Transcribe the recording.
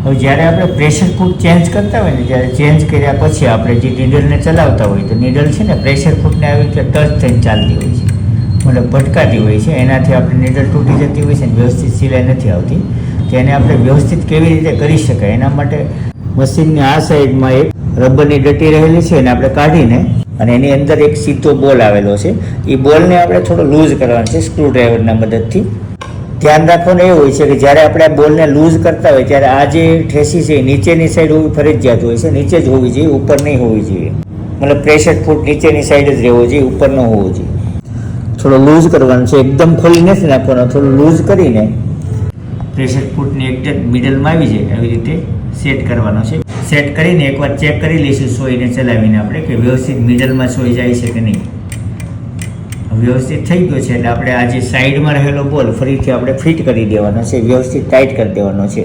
હવે જ્યારે આપણે પ્રેશર ફૂટ ચેન્જ કરતા હોય ને, જ્યારે ચેન્જ કર્યા પછી આપણે જે નીડલને ચલાવતા હોય તો નીડલ છે ને પ્રેશર ફૂટને આવી રીતે ટચ થઈને ચાલતી હોય છે, મતલબ ભટકાતી હોય છે. એનાથી આપણે નીડલ તૂટી જતી હોય છે ને વ્યવસ્થિત સિલાઈ નથી આવતી. તો એને આપણે વ્યવસ્થિત કેવી રીતે કરી શકાય એના માટે મશીનની આ સાઈડમાં એક રબરની ડટી રહેલી છે એને આપણે કાઢીને અને એની અંદર એક સીધો બોલ આવેલો છે. એ બોલને આપણે થોડો લૂઝ કરવાનો છે સ્ક્રૂ ડ્રાઈવરના મદદથી. ધ્યાન રાખવાનું એ હોય છે કે જ્યારે આપણે આ બોલને લૂઝ કરતા હોય ત્યારે આ જે ઠેસી છે એ નીચેની સાઈડ હોવી ફરજિયાત હોય છે, નીચે જ હોવી જોઈએ, ઉપર નહીં હોવી જોઈએ. મતલબ પ્રેશર ફૂટ નીચેની સાઈડ જ રહેવો જોઈએ, ઉપર ન હોવો જોઈએ. થોડો લૂઝ કરવાનો છે, એકદમ ખોલી નથી નાખવાનો, થોડું લૂઝ કરીને પ્રેશર ફૂટની એક્ઝેક્ટ મિડલમાં આવી જાય આવી રીતે સેટ કરવાનો છે. સેટ કરીને એકવાર ચેક કરી લઈશું સોઈને ચલાવીને આપણે કે વ્યવસ્થિત મિડલમાં સોઈ જાય છે કે નહીં. વ્યવસ્થિત થઈ ગયો છે એટલે આપણે આ જે સાઈડમાં રહેલો બોલ ફરીથી આપણે ફિટ કરી દેવાનો છે, વ્યવસ્થિત ટાઈટ કરી દેવાનો છે.